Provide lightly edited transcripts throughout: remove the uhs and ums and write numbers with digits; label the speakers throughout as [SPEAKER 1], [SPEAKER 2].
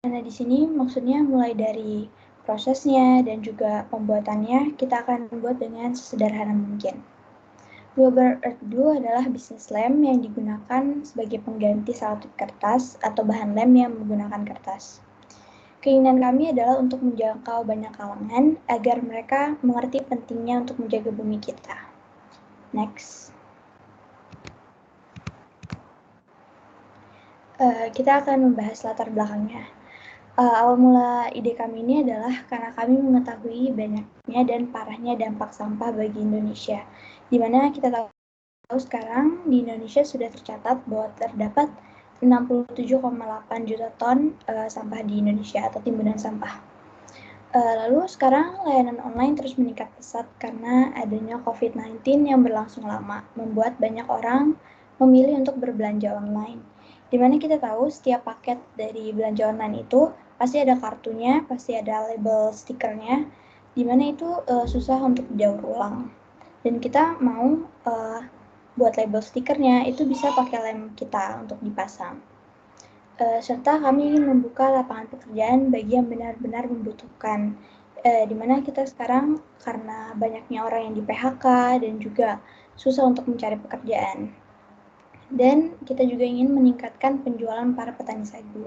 [SPEAKER 1] Nah, di sini maksudnya mulai dari prosesnya dan juga pembuatannya kita akan buat dengan sesederhana mungkin. Global Earth Glue adalah bisnis lem yang digunakan sebagai pengganti selotip kertas atau bahan lem yang menggunakan kertas. Keinginan kami adalah untuk menjangkau banyak kalangan agar mereka mengerti pentingnya untuk menjaga bumi kita. Next. Kita akan membahas latar belakangnya. Awal mula ide kami ini adalah karena kami mengetahui banyaknya dan parahnya dampak sampah bagi Indonesia, di mana kita tahu sekarang di Indonesia sudah tercatat bahwa terdapat 67,8 juta ton sampah di Indonesia atau timbunan sampah. Lalu sekarang layanan online terus meningkat pesat karena adanya COVID-19 yang berlangsung lama, membuat banyak orang memilih untuk berbelanja online. Dimana kita tahu setiap paket dari belanja online itu pasti ada kartunya, pasti ada label stikernya, dimana itu susah untuk didaur ulang. Dan kita mau buat label stikernya itu bisa pakai lem kita untuk dipasang. Serta kami ingin membuka lapangan pekerjaan bagi yang benar-benar membutuhkan. Dimana kita sekarang karena banyaknya orang yang di PHK dan juga susah untuk mencari pekerjaan. Dan kita juga ingin meningkatkan penjualan para petani sagu.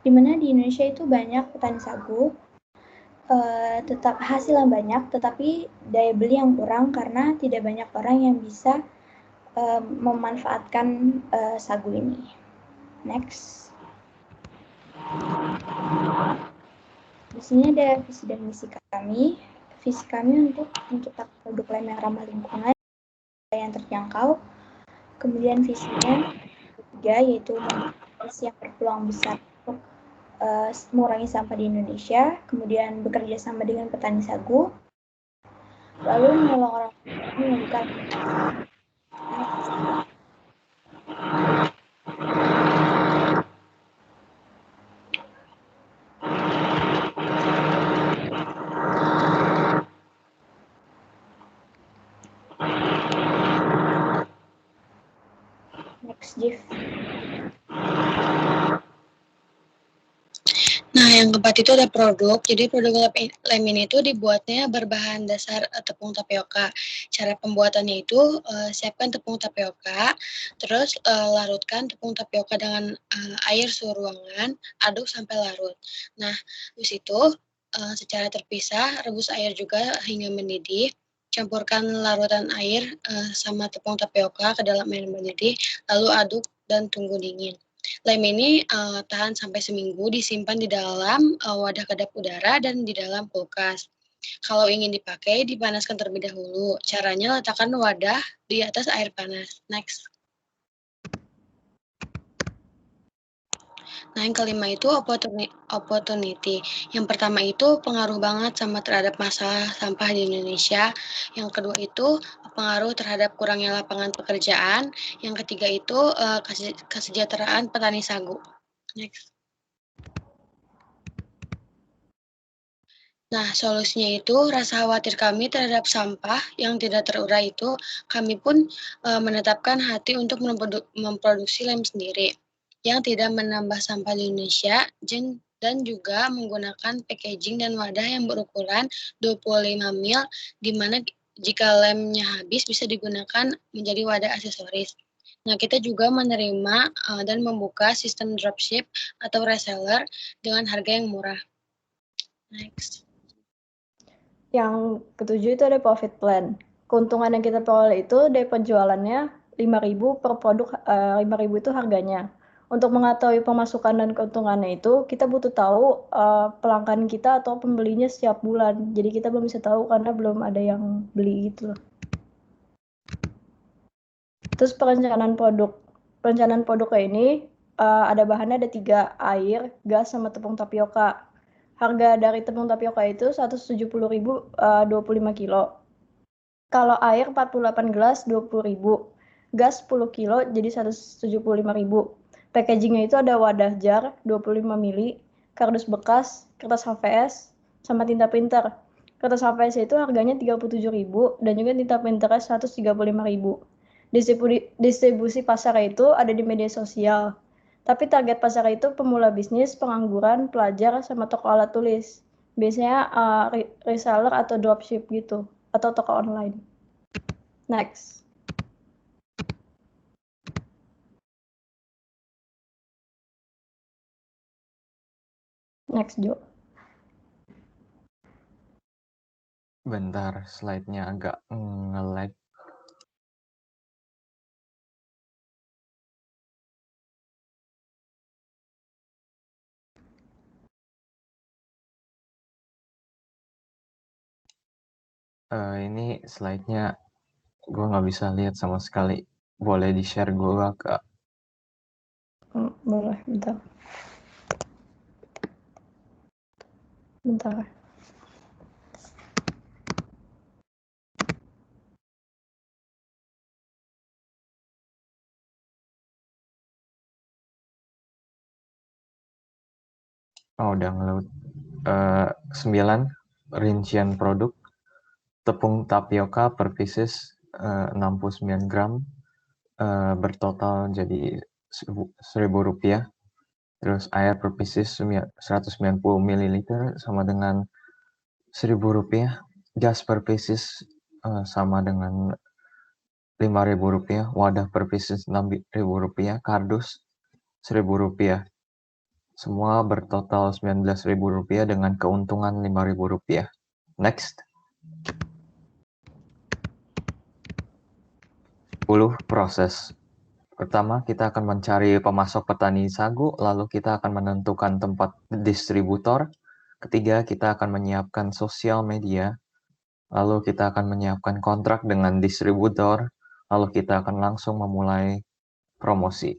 [SPEAKER 1] Dimana di Indonesia itu banyak petani sagu, tetap hasil yang banyak, tetapi daya beli yang kurang karena tidak banyak orang yang bisa memanfaatkan sagu ini. Next. Di sini ada visi dan misi kami. Visi kami untuk menciptakan produk lem yang ramah lingkungan yang terjangkau. Kemudian visinya ketiga yaitu memiliki yang berpeluang besar untuk mengurangi sampah di Indonesia. Kemudian bekerja sama dengan petani sagu. Lalu menolong orang membuka. Next, Jeff.
[SPEAKER 2] Nah, yang keempat itu ada produk. Jadi produk lem ini itu dibuatnya berbahan dasar tepung tapioka. Cara pembuatannya itu siapkan tepung tapioka, terus larutkan tepung tapioka dengan air suhu ruangan, aduk sampai larut. Nah, di situ secara terpisah rebus air juga hingga mendidih. Campurkan larutan air sama tepung tapioka ke dalam air mendidih, lalu aduk dan tunggu dingin. Lem ini tahan sampai seminggu, disimpan di dalam wadah kedap udara dan di dalam kulkas. Kalau ingin dipakai, dipanaskan terlebih dahulu. Caranya letakkan wadah di atas air panas. Next. Nah, yang kelima itu opportunity. Yang pertama itu pengaruh banget sama terhadap masalah sampah di Indonesia. Yang kedua itu pengaruh terhadap kurangnya lapangan pekerjaan. Yang ketiga itu kesejahteraan petani sagu. Next. Nah, solusinya itu rasa khawatir kami terhadap sampah yang tidak terurai itu, kami pun menetapkan hati untuk memproduksi lem sendiri yang tidak menambah sampah di Indonesia dan juga menggunakan packaging dan wadah yang berukuran 25 mil, di mana jika lemnya habis bisa digunakan menjadi wadah aksesoris. Nah, kita juga menerima dan membuka sistem dropship atau reseller dengan harga yang murah. Next.
[SPEAKER 3] Yang ketujuh itu ada profit plan. Keuntungan yang kita peroleh itu dari penjualannya 5.000 per produk, 5.000 itu harganya. Untuk mengetahui pemasukan dan keuntungannya itu, kita butuh tahu pelanggan kita atau pembelinya setiap bulan. Jadi kita belum bisa tahu karena belum ada yang beli gitu. Terus perencanaan produknya ini ada bahannya ada 3, air, gas, sama tepung tapioka. Harga dari tepung tapioka itu 170.000 25 kilo. Kalau air 48 gelas 20.000. Gas 10 kilo jadi 175.000. Packagingnya itu ada wadah jar 25 mili, kardus bekas, kertas HVS, sama tinta printer. Kertas HVS itu harganya 37.000 dan juga tinta printernya 135.000. Distribusi pasar itu ada di media sosial. Tapi target pasar itu pemula bisnis, pengangguran, pelajar, sama toko alat tulis. Biasanya reseller atau dropship gitu, atau toko online. Next. Next, Jo.
[SPEAKER 4] Bentar, slide-nya agak nge-lag. Ini slide-nya gue nggak bisa lihat sama sekali. Boleh di-share gue ke...
[SPEAKER 3] Boleh, bentar. Bentar.
[SPEAKER 4] Oh, udah ngeload. 9, rincian produk. Tepung tapioka per pieces 69 gram. Bertotal jadi Rp1.000. Terus air per pieces 190 ml sama dengan Rp1.000. Gas per pieces sama dengan Rp5.000. Wadah per pieces Rp6.000. Kardus Rp1.000. Semua bertotal Rp19.000 dengan keuntungan Rp5.000. Next. 10 proses. Pertama, kita akan mencari pemasok petani sagu, lalu kita akan menentukan tempat distributor. Ketiga, kita akan menyiapkan sosial media, lalu kita akan menyiapkan kontrak dengan distributor, lalu kita akan langsung memulai promosi.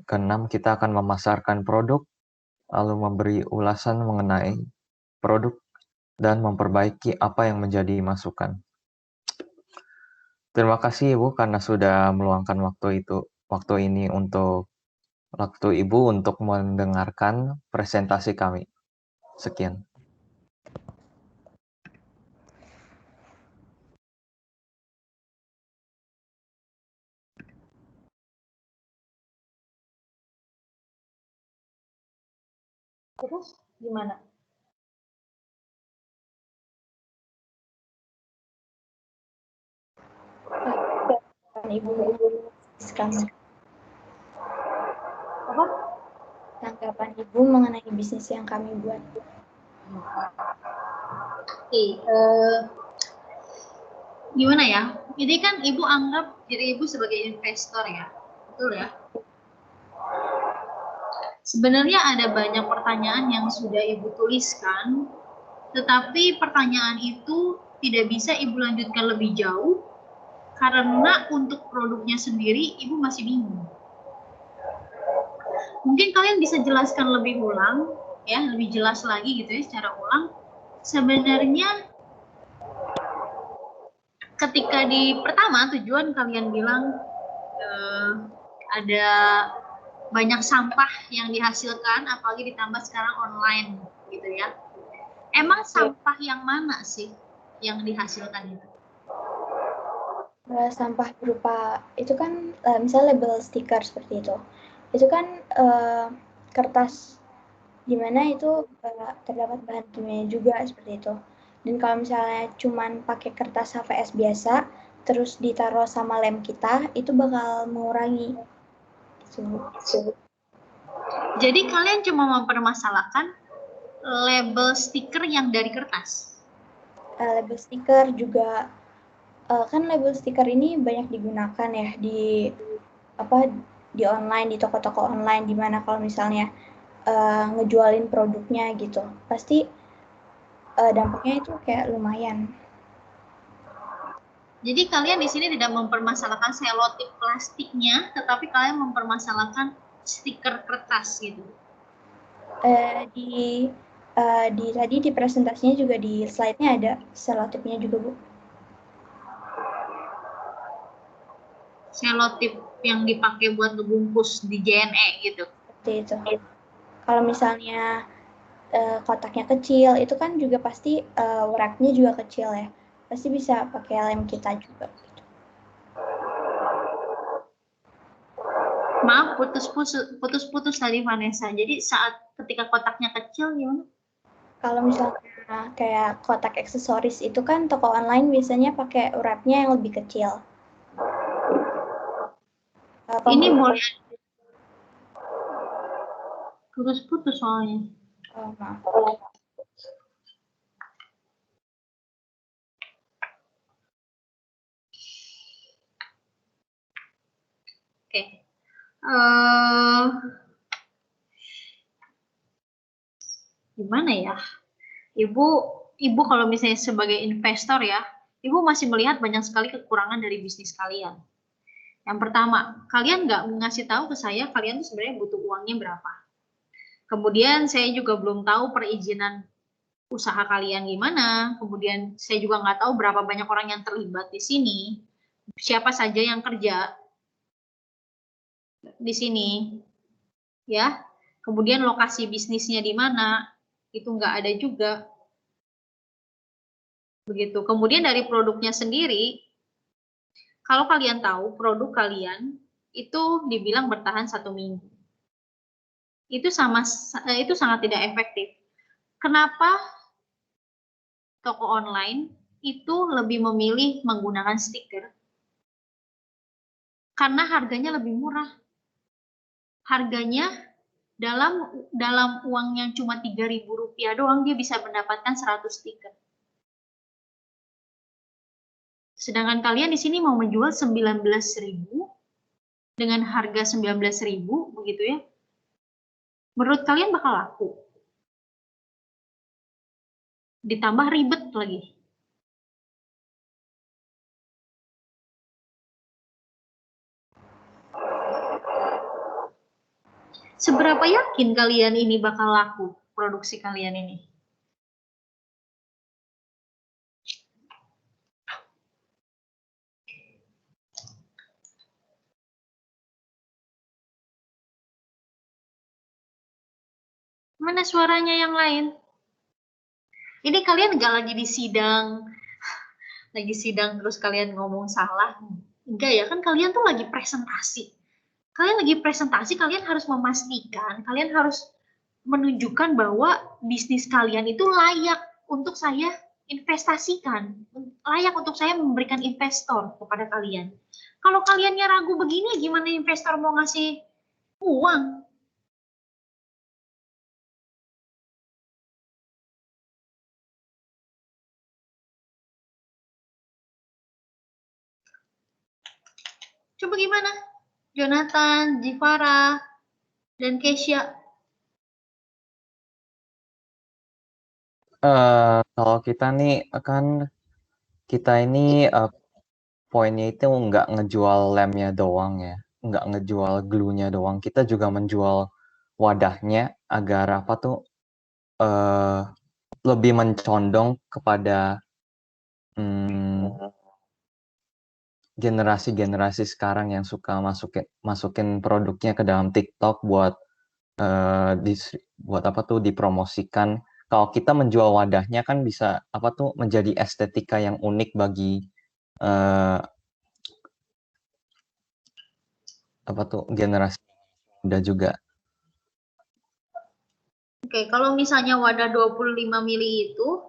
[SPEAKER 4] Keenam, kita akan memasarkan produk, lalu memberi ulasan mengenai produk, dan memperbaiki apa yang menjadi masukan. Terima kasih Ibu karena sudah meluangkan waktu ini untuk Ibu untuk mendengarkan presentasi kami. Sekian.
[SPEAKER 1] Terus gimana? Ibu sekarang. Apa? Tanggapan Ibu mengenai bisnis yang kami buat.
[SPEAKER 5] Oke, gimana ya? Ini kan Ibu anggap diri Ibu sebagai investor ya, betul ya? Sebenarnya ada banyak pertanyaan yang sudah Ibu tuliskan, tetapi pertanyaan itu tidak bisa Ibu lanjutkan lebih jauh karena untuk produknya sendiri Ibu masih bingung. Mungkin kalian bisa jelaskan lebih ulang, ya, lebih jelas lagi gitu ya secara ulang. Sebenarnya ketika di pertama tujuan kalian bilang ada banyak sampah yang dihasilkan, apalagi ditambah sekarang online gitu ya. Emang sampah yang mana sih yang dihasilkan itu?
[SPEAKER 1] Sampah berupa itu kan misalnya label stiker seperti itu. Itu kan kertas, di mana itu terdapat bahan kimia juga seperti itu. Dan kalau misalnya cuman pakai kertas HVS biasa, terus ditaruh sama lem kita, itu bakal mengurangi.
[SPEAKER 5] Jadi kalian cuma mempermasalahkan label stiker yang dari kertas?
[SPEAKER 1] Label stiker juga, kan label stiker ini banyak digunakan ya di online, di toko-toko online, di mana kalau misalnya ngejualin produknya gitu, pasti dampaknya itu kayak lumayan.
[SPEAKER 5] Jadi kalian di sini tidak mempermasalahkan selotip plastiknya, tetapi kalian mempermasalahkan stiker kertas gitu.
[SPEAKER 1] Tadi di presentasinya juga di slide-nya ada selotipnya juga, Bu.
[SPEAKER 5] Selotip yang dipakai buat ngebungkus di JNE gitu.
[SPEAKER 1] Seperti itu. Kalau misalnya kotaknya kecil, itu kan juga pasti wrap-nya juga kecil ya. Pasti bisa pakai lem kita juga. Gitu.
[SPEAKER 5] Maaf, putus-putus tadi Vanessa. Jadi saat ketika kotaknya kecil gimana?
[SPEAKER 1] Kalau misalnya kayak kotak aksesoris itu kan toko online biasanya pakai wrapnya yang lebih kecil.
[SPEAKER 5] Ini boleh putus-putus soalnya.
[SPEAKER 1] Oh, maaf.
[SPEAKER 5] Oke. Gimana ya? Ibu kalau misalnya sebagai investor ya, Ibu masih melihat banyak sekali kekurangan dari bisnis kalian. Yang pertama, kalian nggak ngasih tahu ke saya kalian tuh sebenarnya butuh uangnya berapa. Kemudian saya juga belum tahu perizinan usaha kalian gimana. Kemudian saya juga nggak tahu berapa banyak orang yang terlibat di sini. Siapa saja yang kerja di sini, ya. Kemudian lokasi bisnisnya di mana, itu nggak ada juga. Begitu. Kemudian dari produknya sendiri, kalau kalian tahu produk kalian itu dibilang bertahan 1 minggu. Itu sangat tidak efektif. Kenapa toko online itu lebih memilih menggunakan stiker? Karena harganya lebih murah. Harganya dalam uang yang cuma Rp3.000 doang dia bisa mendapatkan 100 stiker. Sedangkan kalian di sini mau menjual 19.000 dengan harga 19.000 begitu ya. Menurut kalian bakal laku? Ditambah ribet lagi. Seberapa yakin kalian ini bakal laku, produksi kalian ini? Mana suaranya yang lain? Ini kalian nggak lagi di sidang, terus kalian ngomong salah. Enggak ya, kan kalian tuh lagi presentasi. Kalian harus memastikan, kalian harus menunjukkan bahwa bisnis kalian itu layak untuk saya investasikan, layak untuk saya memberikan investor kepada kalian. Kalau kaliannya ragu begini, gimana investor mau ngasih uang? Coba gimana? Jonathan, Jivara, dan Keisha.
[SPEAKER 4] Kalau kita nih kan kita ini poinnya itu nggak ngejual lemnya doang ya, nggak ngejual glue-nya doang. Kita juga menjual wadahnya agar apa tuh lebih mencondong kepada generasi-generasi sekarang yang suka masukin produknya ke dalam TikTok buat buat apa tuh dipromosikan. Kalau kita menjual wadahnya kan bisa apa tuh menjadi estetika yang unik bagi apa tuh generasi muda juga.
[SPEAKER 5] Oke, kalau misalnya wadah 25 mili itu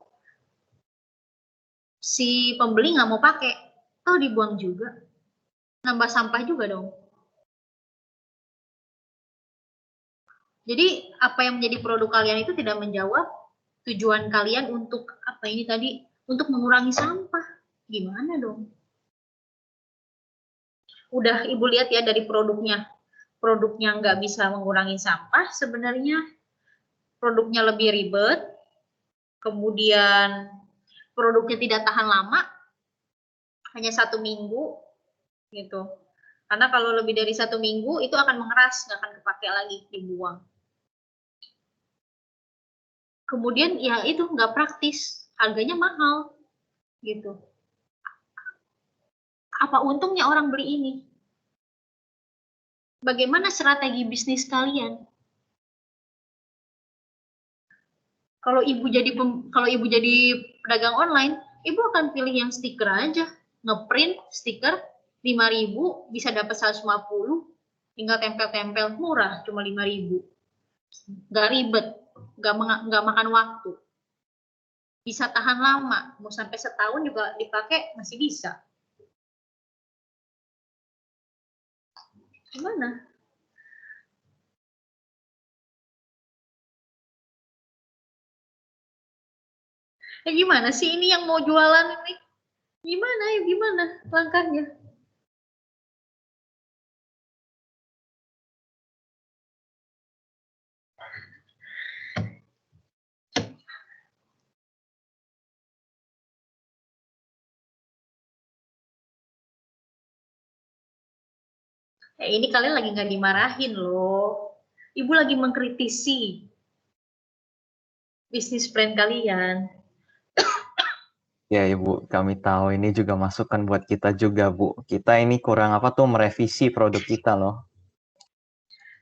[SPEAKER 5] si pembeli nggak mau pakai, atau dibuang juga, nambah sampah juga dong. Jadi apa yang menjadi produk kalian itu tidak menjawab tujuan kalian untuk apa ini tadi, untuk mengurangi sampah. Gimana dong? Udah Ibu lihat ya dari produknya nggak bisa mengurangi sampah, sebenarnya produknya lebih ribet, kemudian produknya tidak tahan lama, hanya 1 minggu gitu. Karena kalau lebih dari 1 minggu itu akan mengeras, nggak akan kepake lagi, dibuang. Kemudian ya itu nggak praktis, harganya mahal gitu. Apa untungnya orang beli ini? Bagaimana strategi bisnis kalian? Kalau ibu jadi pedagang online, ibu akan pilih yang stiker aja, ngeprint stiker 5.000 bisa dapat 150. tinggal tempel-tempel, murah, cuma 5.000. Nggak ribet, nggak makan waktu. Bisa tahan lama, mau sampai setahun juga dipakai masih bisa. Gimana? Gimana sih ini yang mau jualan ini? Gimana langkahnya? Ini kalian lagi nggak dimarahin loh. Ibu lagi mengkritisi bisnis plan kalian.
[SPEAKER 4] Ya Ibu, kami tahu ini juga masukan buat kita juga Bu. Kita ini kurang apa tuh merevisi produk kita loh.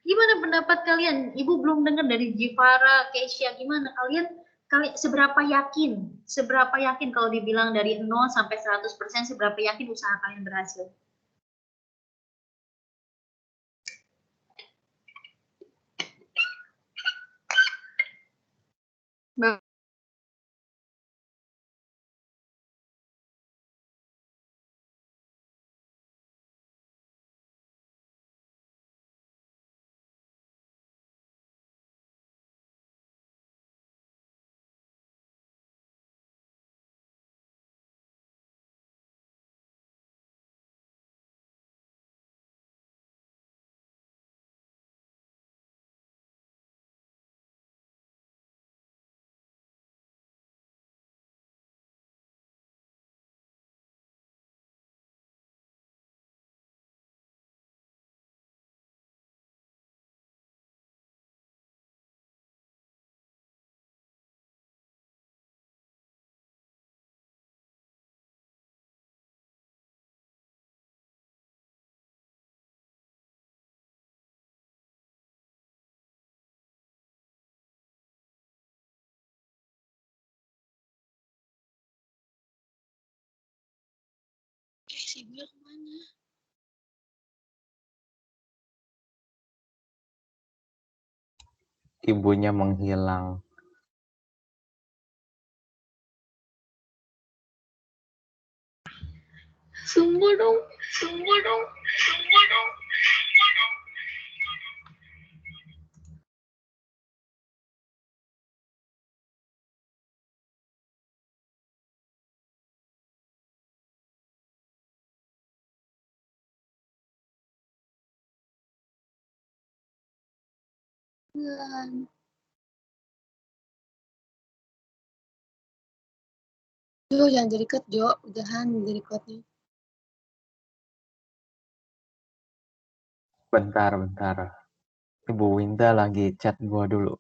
[SPEAKER 5] Gimana pendapat kalian? Ibu belum dengar dari Jivara, Keisha, gimana? Kalian seberapa yakin? Seberapa yakin kalau dibilang dari 0 sampai 100%, seberapa yakin usaha kalian berhasil?
[SPEAKER 2] Si Ibu kemana?
[SPEAKER 4] Ibunya menghilang.
[SPEAKER 5] Semua dong.
[SPEAKER 2] Jo, jangan jadi cut, Jo. Udahan jadi cutnya.
[SPEAKER 4] Bentar. Ibu Winda lagi chat gua dulu.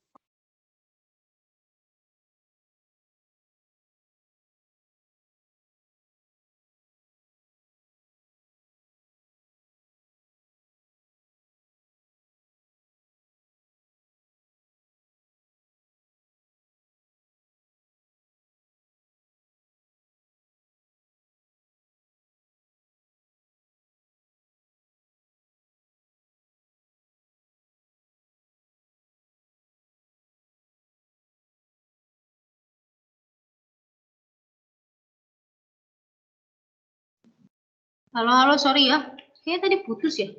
[SPEAKER 5] Halo, sorry ya. Kayaknya tadi putus ya.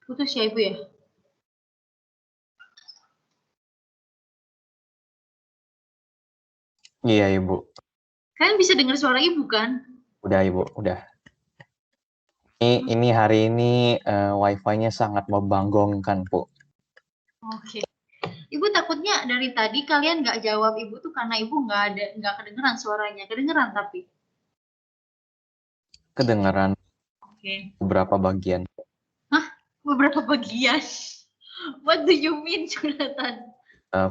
[SPEAKER 5] Putus ya Ibu ya?
[SPEAKER 4] Iya Ibu.
[SPEAKER 5] Kalian bisa dengar suara Ibu kan?
[SPEAKER 4] Udah Ibu, udah. Ini hari ini wifi-nya sangat membanggongkan, Bu.
[SPEAKER 5] Oke. Ibu takutnya dari tadi kalian nggak jawab Ibu tuh karena Ibu nggak kedengeran suaranya. Kedengeran tapi.
[SPEAKER 4] Kedengaran
[SPEAKER 5] Oke.
[SPEAKER 4] beberapa bagian.
[SPEAKER 5] Beberapa bagian. What do you mean, Jonathan?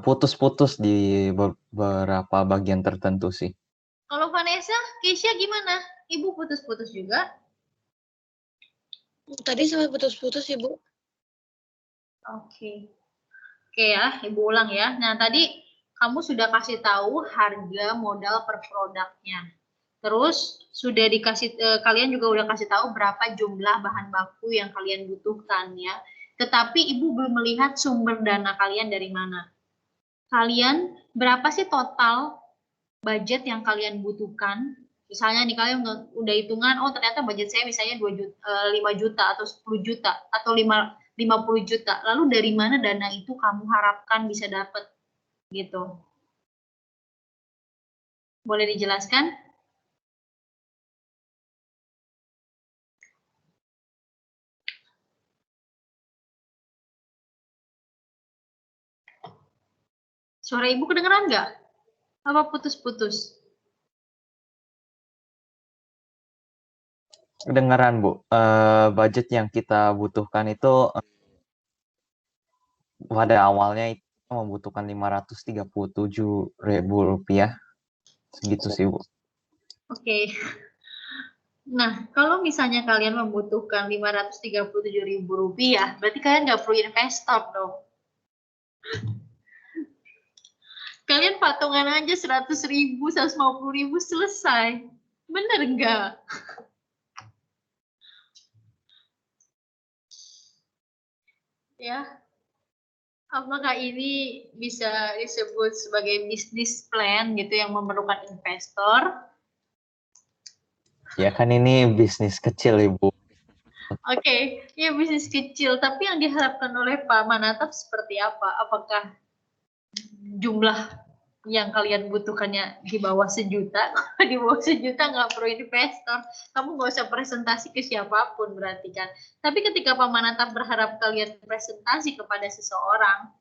[SPEAKER 4] Putus-putus di beberapa bagian tertentu sih.
[SPEAKER 5] Kalau Vanessa, Keisha gimana? Ibu putus-putus juga?
[SPEAKER 2] Tadi sempat putus-putus, Ibu.
[SPEAKER 5] Oke. Oke ya, Ibu ulang ya. Nah, tadi kamu sudah kasih tahu harga modal per produknya. Terus sudah dikasih kalian juga udah kasih tahu berapa jumlah bahan baku yang kalian butuhkan ya. Tetapi Ibu belum melihat sumber dana kalian dari mana. Kalian berapa sih total budget yang kalian butuhkan? Misalnya nih kalian udah hitungan, oh ternyata budget saya misalnya 5 juta atau 10 juta atau 50 juta. Lalu dari mana dana itu kamu harapkan bisa dapat gitu? Boleh dijelaskan? Suara Ibu kedengeran nggak? Apa putus-putus?
[SPEAKER 4] Kedengeran, Bu. Budget yang kita butuhkan itu pada awalnya itu membutuhkan Rp537.000. Segitu sih, Bu.
[SPEAKER 5] Oke. Nah, kalau misalnya kalian membutuhkan Rp537.000, berarti kalian nggak perlu investor dong. Kalian patungan aja 100.000, 150.000 selesai. Bener nggak? Ya, apakah ini bisa disebut sebagai bisnis plan gitu yang memerlukan investor?
[SPEAKER 4] Ya kan ini bisnis kecil, Ibu.
[SPEAKER 5] Oke, ya bisnis kecil. Tapi yang diharapkan oleh Pak Manatap seperti apa? Apakah jumlah yang kalian butuhkannya di bawah 1 juta? Di bawah 1 juta nggak perlu investor. Kamu nggak usah presentasi ke siapapun berarti kan. Tapi ketika Pak Manatap berharap kalian presentasi kepada seseorang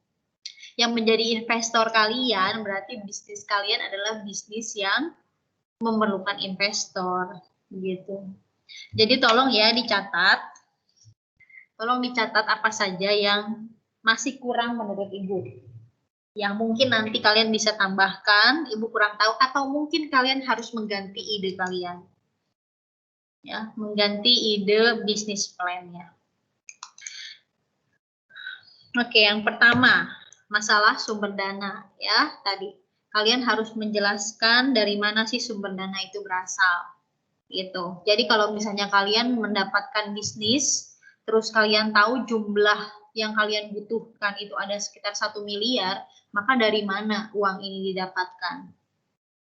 [SPEAKER 5] yang menjadi investor kalian, berarti bisnis kalian adalah bisnis yang memerlukan investor gitu. Jadi tolong ya dicatat. Tolong dicatat apa saja yang masih kurang menurut Ibu. Yang mungkin nanti kalian bisa tambahkan, Ibu kurang tahu, atau mungkin kalian harus mengganti ide kalian. Ya, mengganti ide bisnis plan-nya. Oke, yang pertama, masalah sumber dana ya. Tadi kalian harus menjelaskan dari mana sih sumber dana itu berasal. Gitu. Jadi kalau misalnya kalian mendapatkan bisnis, terus kalian tahu jumlah yang kalian butuhkan itu ada sekitar 1 miliar, maka dari mana uang ini didapatkan?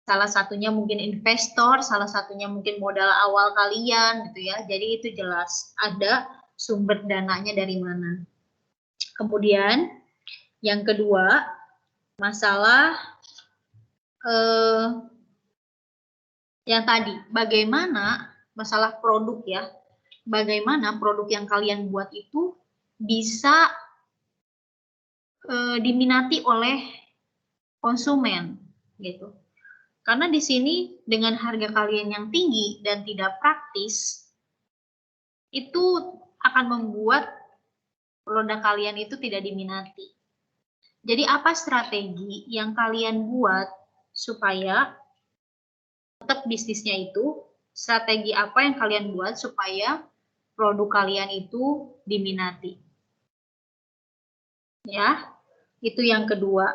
[SPEAKER 5] Salah satunya mungkin investor, salah satunya mungkin modal awal kalian gitu ya. Jadi itu jelas ada sumber dananya dari mana. Kemudian yang kedua, masalah yang tadi, bagaimana masalah produk ya, bagaimana produk yang kalian buat itu bisa diminati oleh konsumen gitu. Karena di sini dengan harga kalian yang tinggi dan tidak praktis, itu akan membuat produk kalian itu tidak diminati. Jadi apa strategi yang kalian buat supaya tetap bisnisnya itu, strategi apa yang kalian buat supaya produk kalian itu diminati. Ya, itu yang kedua.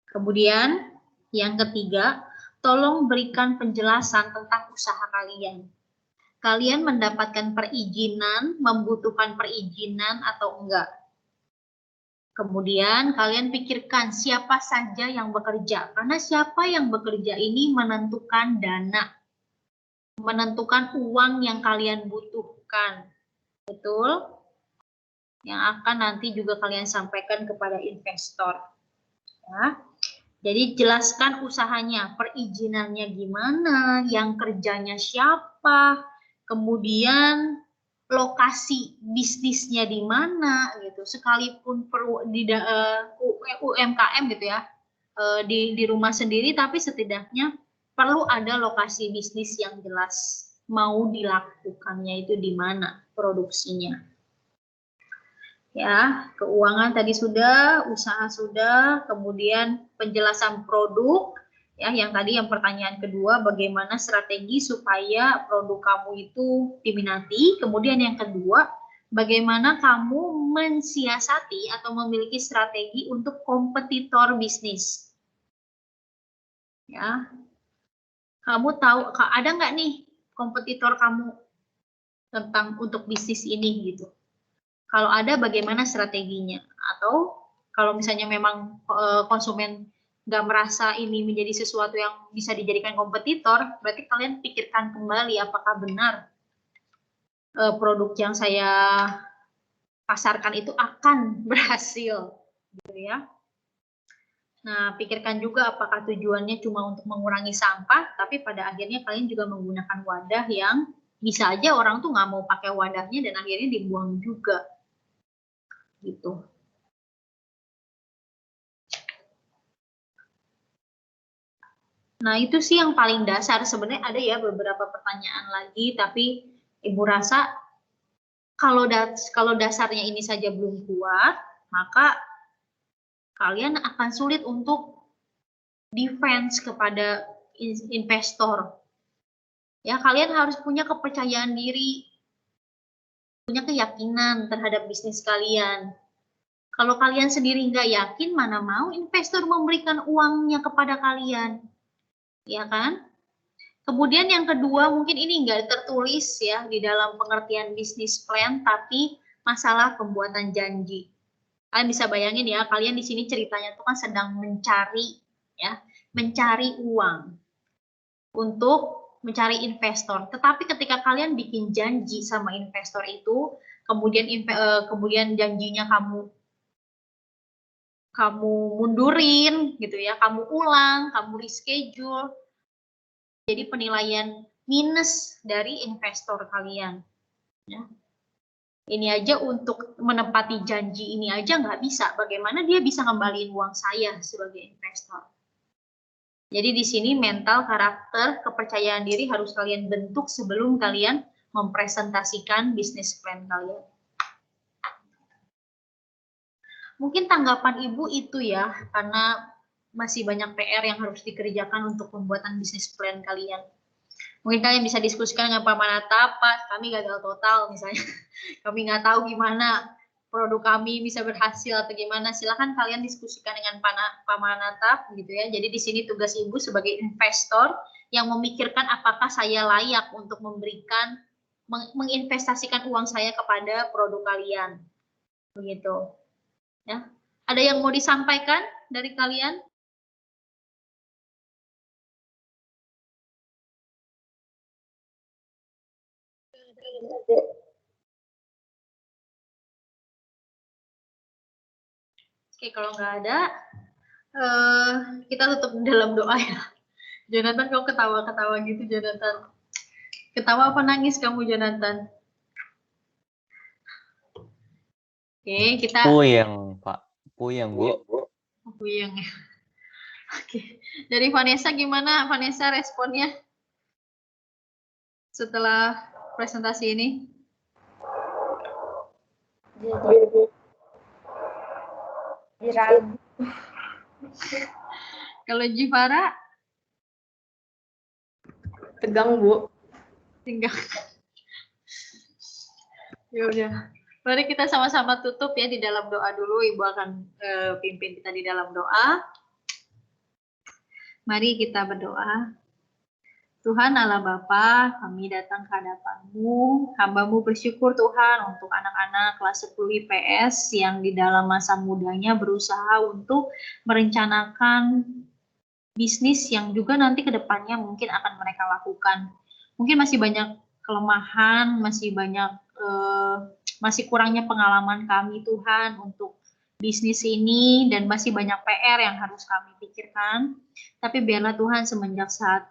[SPEAKER 5] Kemudian yang ketiga, tolong berikan penjelasan tentang usaha kalian. Kalian mendapatkan perizinan, membutuhkan perizinan atau enggak? Kemudian kalian pikirkan siapa saja yang bekerja, karena siapa yang bekerja ini menentukan dana, menentukan uang yang kalian butuhkan, betul? Yang akan nanti juga kalian sampaikan kepada investor. Ya. Jadi jelaskan usahanya, perizinannya gimana, yang kerjanya siapa, kemudian lokasi bisnisnya di mana gitu, sekalipun di UMKM gitu ya, di rumah sendiri, tapi setidaknya perlu ada lokasi bisnis yang jelas mau dilakukannya itu di mana produksinya. Ya, keuangan tadi sudah, usaha sudah, kemudian penjelasan produk. Ya, yang tadi yang pertanyaan kedua, bagaimana strategi supaya produk kamu itu diminati. Kemudian yang kedua, bagaimana kamu mensiasati atau memiliki strategi untuk kompetitor bisnis. Ya, Kamu tahu ada nggak nih kompetitor kamu tentang untuk bisnis ini gitu? Kalau ada, bagaimana strateginya? Atau kalau misalnya memang konsumen nggak merasa ini menjadi sesuatu yang bisa dijadikan kompetitor, berarti kalian pikirkan kembali apakah benar produk yang saya pasarkan itu akan berhasil, gitu ya. Nah, pikirkan juga apakah tujuannya cuma untuk mengurangi sampah, tapi pada akhirnya kalian juga menggunakan wadah yang bisa aja orang tuh nggak mau pakai wadahnya dan akhirnya dibuang juga. Gitu. Nah, itu sih yang paling dasar. Sebenarnya ada ya beberapa pertanyaan lagi, tapi Ibu rasa kalau dasarnya ini saja belum kuat, maka kalian akan sulit untuk defense kepada investor. Ya, kalian harus punya kepercayaan diri, punya keyakinan terhadap bisnis kalian. Kalau kalian sendiri nggak yakin, mana mau investor memberikan uangnya kepada kalian, ya kan? Kemudian yang kedua, mungkin ini nggak tertulis ya di dalam pengertian bisnis plan, tapi masalah pembuatan janji. Kalian bisa bayangin ya, kalian di sini ceritanya tuh kan sedang mencari uang untuk mencari investor. Tetapi ketika kalian bikin janji sama investor itu, kemudian janjinya kamu mundurin gitu ya, kamu ulang, kamu reschedule, jadi penilaian minus dari investor kalian. Ya. Ini aja untuk menepati janji ini aja nggak bisa. Bagaimana dia bisa ngembaliin uang saya sebagai investor? Jadi di sini mental, karakter, kepercayaan diri harus kalian bentuk sebelum kalian mempresentasikan bisnis plan kalian. Mungkin tanggapan Ibu itu ya, karena masih banyak PR yang harus dikerjakan untuk pembuatan bisnis plan kalian. Mungkin kalian bisa diskusikan dengan Pak Manatap, Pak, kami gagal total misalnya. Kami nggak tahu gimana produk kami bisa berhasil atau gimana. Silakan kalian diskusikan dengan Pak Manatap gitu ya. Jadi di sini tugas Ibu sebagai investor yang memikirkan apakah saya layak untuk menginvestasikan uang saya kepada produk kalian. Begitu. Ya. Ada yang mau disampaikan dari kalian? Oke, kalau nggak ada, kita tutup dalam doa ya. Jonathan, kau ketawa-ketawa gitu, Jonathan. Ketawa apa nangis kamu, Jonathan? Oke, kita...
[SPEAKER 4] Puyeng, Pak. Puyeng, Bu.
[SPEAKER 5] Puyeng ya. Oke, dari Vanessa gimana? Vanessa responnya setelah presentasi ini?
[SPEAKER 1] Diragu.
[SPEAKER 5] Kalau Jivara?
[SPEAKER 3] Tegang, Bu.
[SPEAKER 5] Tinggal. Ya udah. Mari kita sama-sama tutup ya di dalam doa dulu. Ibu akan pimpin kita di dalam doa. Mari kita berdoa. Tuhan Allah Bapa, kami datang ke hadapan-Mu. Hamba-Mu bersyukur Tuhan untuk anak-anak kelas 10 IPS yang di dalam masa mudanya berusaha untuk merencanakan bisnis yang juga nanti ke depannya mungkin akan mereka lakukan. Mungkin masih banyak kelemahan, masih kurangnya pengalaman kami Tuhan untuk bisnis ini dan masih banyak PR yang harus kami pikirkan. Tapi biarlah Tuhan semenjak saat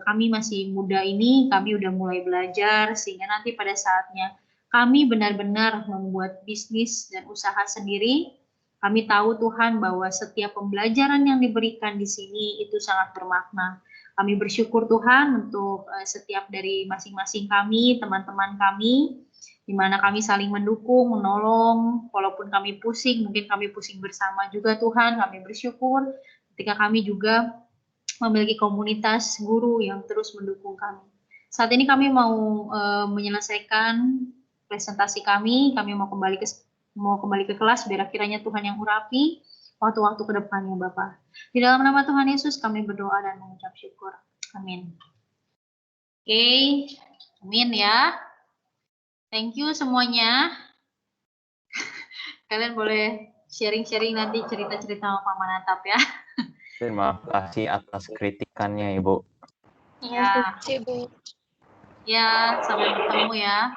[SPEAKER 5] kami masih muda ini, kami udah mulai belajar sehingga nanti pada saatnya kami benar-benar membuat bisnis dan usaha sendiri. Kami tahu Tuhan bahwa setiap pembelajaran yang diberikan di sini itu sangat bermakna. Kami bersyukur Tuhan untuk setiap dari masing-masing kami, teman-teman kami, di mana kami saling mendukung, menolong, walaupun kami pusing, mungkin kami pusing bersama juga Tuhan, kami bersyukur ketika kami juga memiliki komunitas guru yang terus mendukung kami. Saat ini kami mau menyelesaikan presentasi kami mau kembali ke kelas, biar kiranya Tuhan yang urapi waktu-waktu ke depannya Bapak. Di dalam nama Tuhan Yesus kami berdoa dan mengucap syukur. Amin. Oke, amin ya. Thank you semuanya. Kalian boleh sharing-sharing nanti cerita-cerita sama Pak Manatap ya.
[SPEAKER 4] Terima kasih atas kritikannya, Ibu.
[SPEAKER 5] Ya,
[SPEAKER 2] Sibuk.
[SPEAKER 5] ya, sampai bertemu ya.